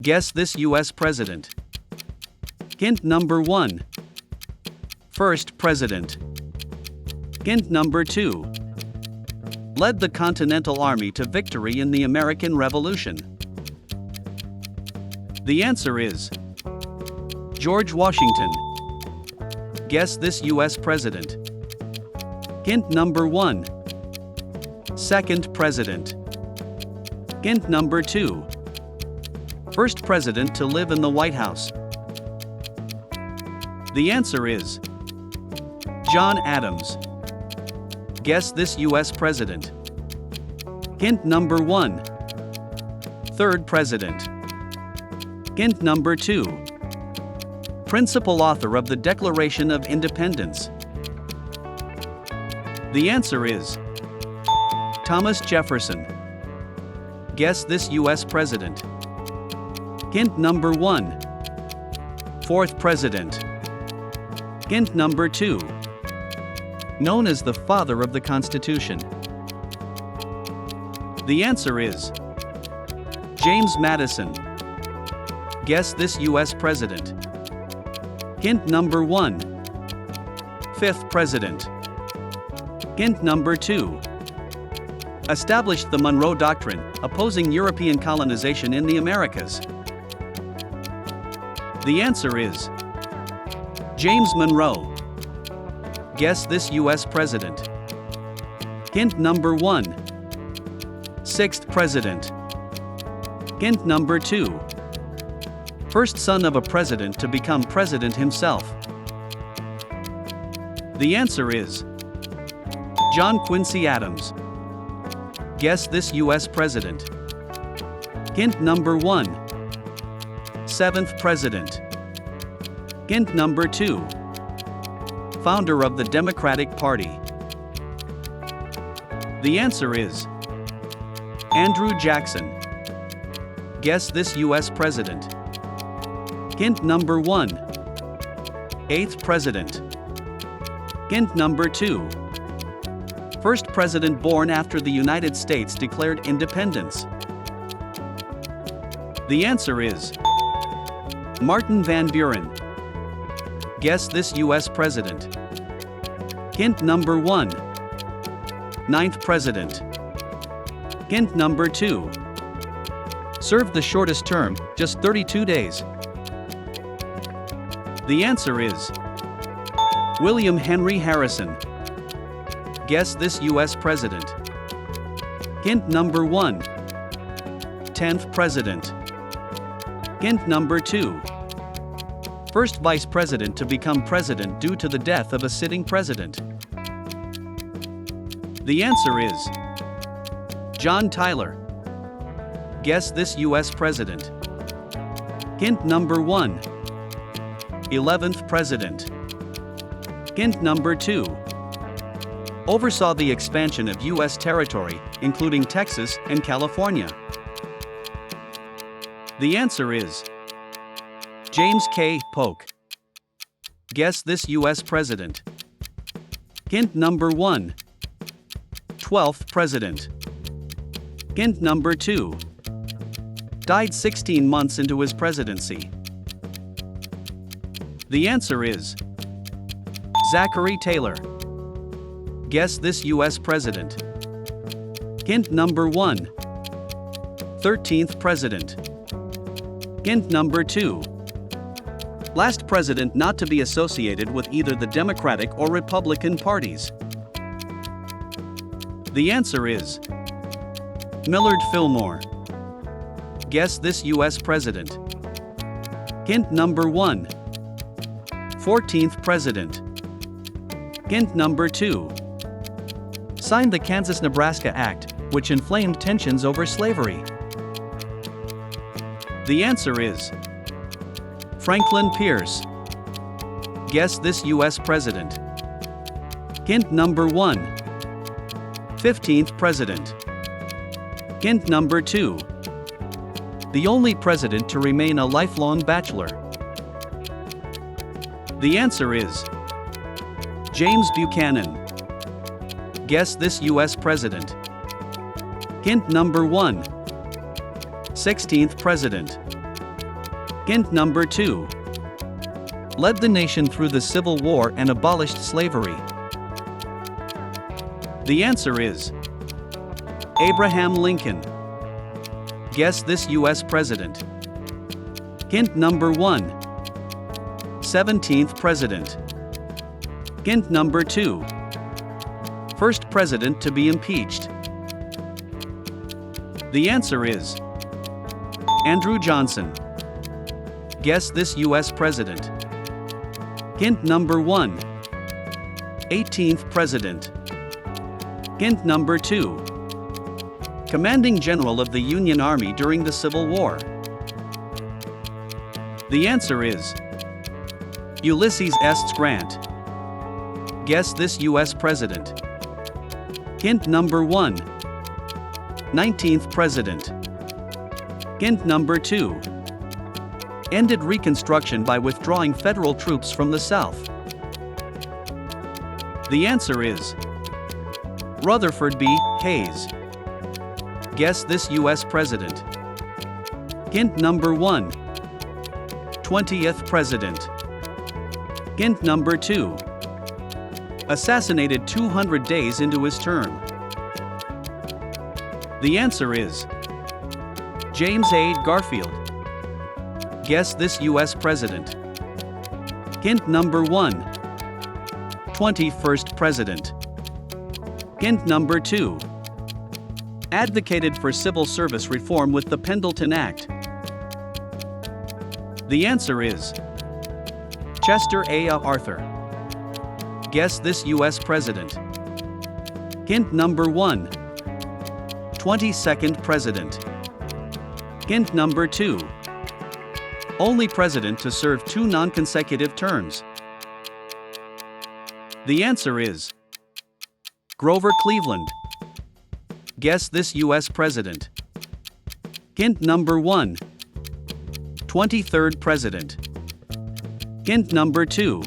Guess this U.S. president. Hint number 1. First president. Hint number 2. Led the Continental Army to victory in the American Revolution. The answer is George Washington. Guess this U.S. president. Hint number 1. Second president. Hint number 2. First president to live in the White House. The answer is John Adams. Guess this U.S. president. Hint number 1. Third president. Hint number 2. Principal author of the Declaration of Independence. The answer is Thomas Jefferson. Guess this U.S. president. Hint number 1. Fourth president. Hint number 2. Known as the father of the Constitution. The answer is James Madison. Guess this U.S. president. Hint number 1. Fifth president. Hint number 2. Established the Monroe Doctrine, opposing European colonization in the Americas. The answer is James Monroe. Guess this U.S. president. Hint number 1. Sixth president. Hint number 2. First son of a president to become president himself. The answer is John Quincy Adams. Guess this U.S. president. Hint number 1. Seventh president. Hint number 2. Founder of the Democratic Party. The answer is Andrew Jackson. Guess this U.S. president. Hint number 1. Eighth president. Hint number 2. First president born after the United States declared independence. The answer is Martin Van Buren. Guess this U.S. president. Hint number 1. Ninth president. Hint number 2. Served the shortest term, just 32 days. The answer is William Henry Harrison. Guess this U.S. president. Hint number 1. 10th president. Hint number 2. First vice president to become president due to the death of a sitting president. The answer is John Tyler. Guess this U.S. president. Hint number 1. 11th president. Hint number 2. Oversaw the expansion of U.S. territory, including Texas and California. The answer is James K. Polk. Guess this U.S. president. Hint number 1. 12th president. Hint number 2. Died 16 months into his presidency. The answer is Zachary Taylor. Guess this U.S. president. Hint number 1. 13th president. Hint number 2. Last president not to be associated with either the Democratic or Republican parties. The answer is Millard Fillmore. Guess this U.S. president. Hint number 1. 14th president. Hint number 2. Signed the Kansas-Nebraska Act, which inflamed tensions over slavery. The answer is Franklin Pierce. Guess this U.S. president. Hint number 1. 15th president. Hint number 2. The only president to remain a lifelong bachelor. The answer is James Buchanan. Guess this U.S. president. Hint number 1. 16th president. Hint number 2. Led the nation through the Civil War and abolished slavery. The answer is Abraham Lincoln. Guess this U.S. president. Hint number 1. 17th president. Hint number 2. First president to be impeached. The answer is Andrew Johnson. Guess this U.S. president. Hint number 1. 18th president. Hint number 2. Commanding General of the Union Army during the Civil War. The answer is Ulysses S. Grant. Guess this U.S. president. Hint number 1. 19th president. Hint number 2. Ended Reconstruction by withdrawing federal troops from the South. The answer is Rutherford B. Hayes. Guess this U.S. president. Hint number 1. 20th president. Hint number 2. Assassinated 200 days into his term. The answer is James A. Garfield. Guess this U.S. president. Hint number 1. 21st president. Hint number 2. Advocated for civil service reform with the Pendleton Act. The answer is Chester A. Arthur. Guess this U.S. president. Hint number 1. 22nd president. Hint number 2. Only president to serve 2 non-consecutive terms. The answer is Grover Cleveland. Guess this U.S. president. Hint number 1. 23rd president. Hint number 2.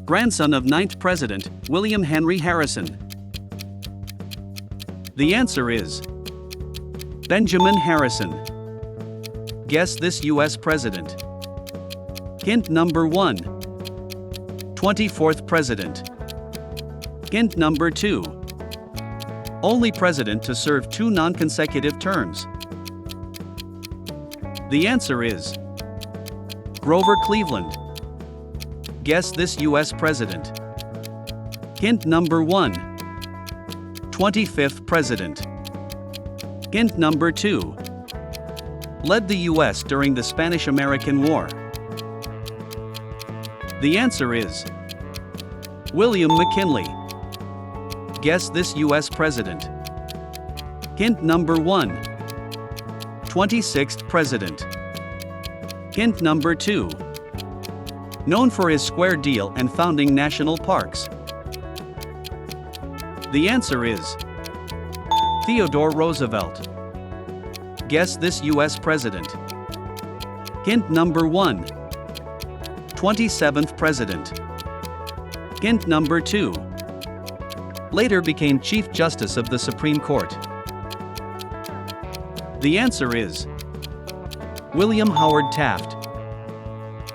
Grandson of 9th President William Henry Harrison. The answer is Benjamin Harrison. Guess this U.S. president. Hint number 1. 24th president. Hint number 2. Only president to serve 2 non-consecutive terms. The answer is Grover Cleveland. Guess this U.S. president. Hint number 1. 25th president. Hint number 2. Led the U.S. during the Spanish-American War. The answer is William McKinley. Guess this U.S. president. Hint number 1. 26th president. Hint number 2. Known for his square deal and founding national parks. The answer is Theodore Roosevelt. Guess this U.S. president. Hint number 1. 27th president. Hint number 2. Later became Chief Justice of the Supreme Court. The answer is William Howard Taft.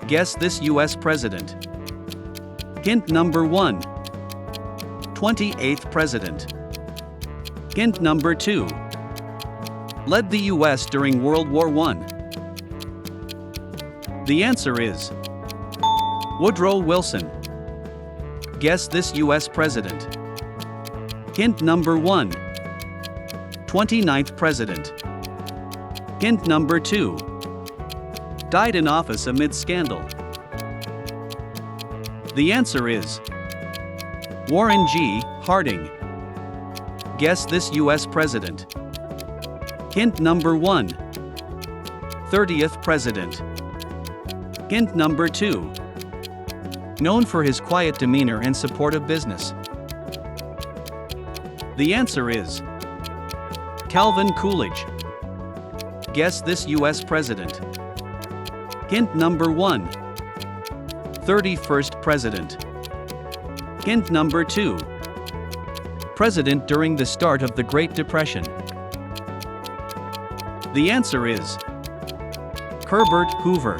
Guess this U.S. president. Hint number 1. 28th president. Hint number 2. Led the U.S. during World War I. The answer is Woodrow Wilson. Guess this U.S. president. Hint number 1. 29th president. Hint number 2. Died in office amid scandal. The answer is Warren G. Harding. Guess this U.S. president. Hint number 1. 30th president. Hint number 2. Known for his quiet demeanor and support of business. The answer is Calvin Coolidge. Guess this U.S. president. Hint number 1. 31st president. Hint number 2. President during the start of the Great Depression. The answer is Herbert Hoover.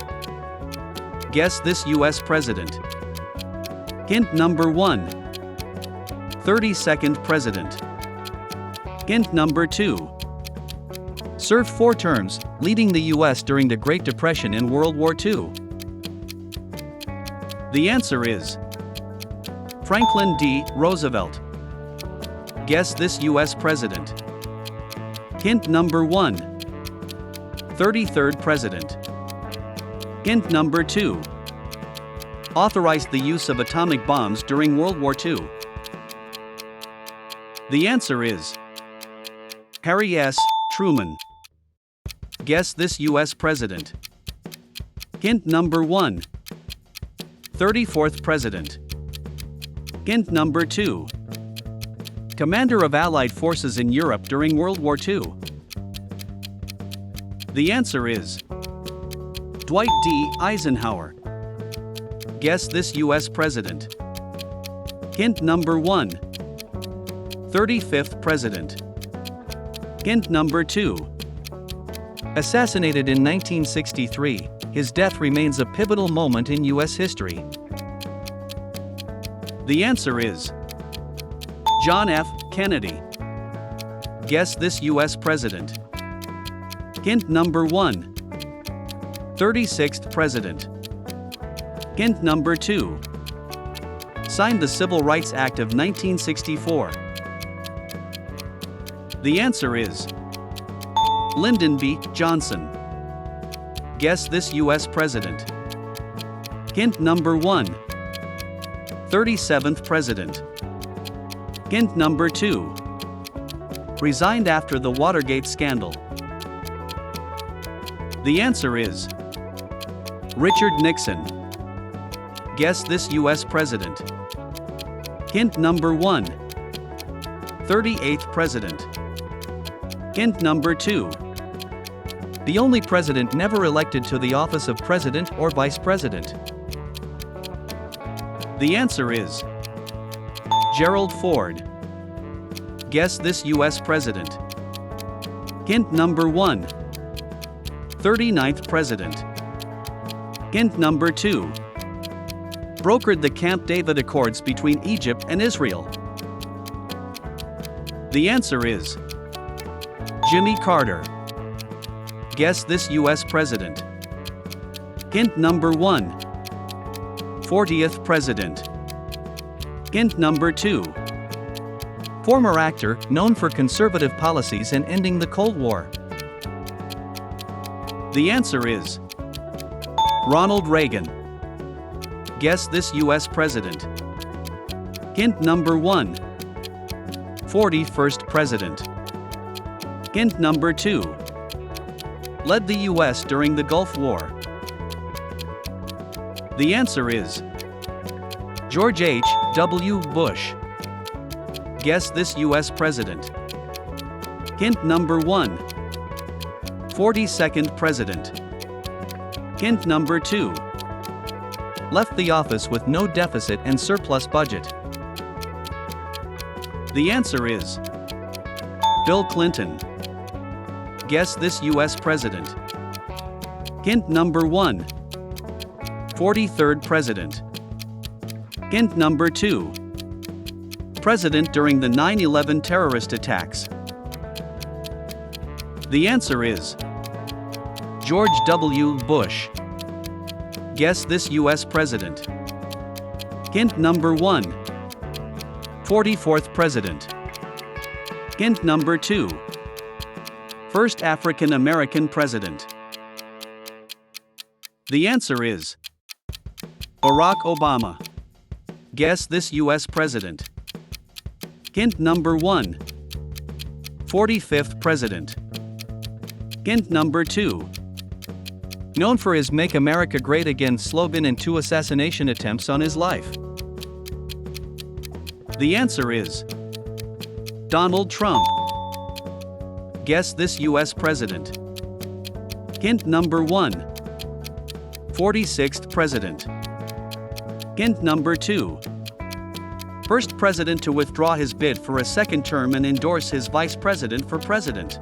Guess this U.S. president. Hint number 1. 32nd president. Hint number 2. Served 4 terms, leading the U.S. during the Great Depression and World War II. The answer is Franklin D. Roosevelt. Guess this U.S. president. Hint number 1. 33rd president. Hint number 2. Authorized the use of atomic bombs during World War II. The answer is Harry S. Truman. Guess this U.S. president. Hint number 1. 34th president. Hint number 2. Commander of Allied forces in Europe during World War II. The answer is Dwight D. Eisenhower. Guess this U.S. president. Hint number 1. 35th president. Hint number 2. Assassinated in 1963, his death remains a pivotal moment in U.S. history. The answer is John F. Kennedy. Guess this U.S. president. Hint number 1. 36th president. Hint number 2. Signed the Civil Rights Act of 1964. The answer is Lyndon B. Johnson. Guess this U.S. president. Hint number 1. 37th president. Hint number 2. Resigned after the Watergate scandal. The answer is Richard Nixon. Guess this U.S. president. Hint number 1. 38th president. Hint number 2. The only president never elected to the office of president or vice president. The answer is Gerald Ford. Guess this U.S. president. Hint number 1. 39th president. Hint number 2. Brokered the Camp David Accords between Egypt and Israel. The answer is Jimmy Carter. Guess this U.S. president. Hint number 1. 40th president. Hint number 2. Former actor known for conservative policies and ending the Cold War. The answer is Ronald Reagan. Guess this U.S. president. Hint number 1. 41st president. Hint number 2. Led the U.S. during the Gulf War. The answer is George H. W. Bush. Guess this U.S. president. Hint number 1. 42nd president. Hint number 2. Left the office with no deficit and surplus budget. The answer is Bill Clinton. Guess this U.S. president. Hint number 1. 43rd president. Hint number 2. President during the 9/11 terrorist attacks. The answer is George W. Bush. Guess this U.S. president. Hint number 1. 44th president. Hint number 2. First African American president. The answer is Barack Obama. Guess this U.S. president. Hint number 1. 45th president. Hint number 2. Known for his Make America Great Again slogan and 2 assassination attempts on his life. The answer is Donald Trump. Guess this U.S. president. Hint number 1. 46th president. Hint number 2. First president to withdraw his bid for a second term and endorse his vice president for president.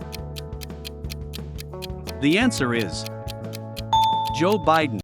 The answer is Joe Biden.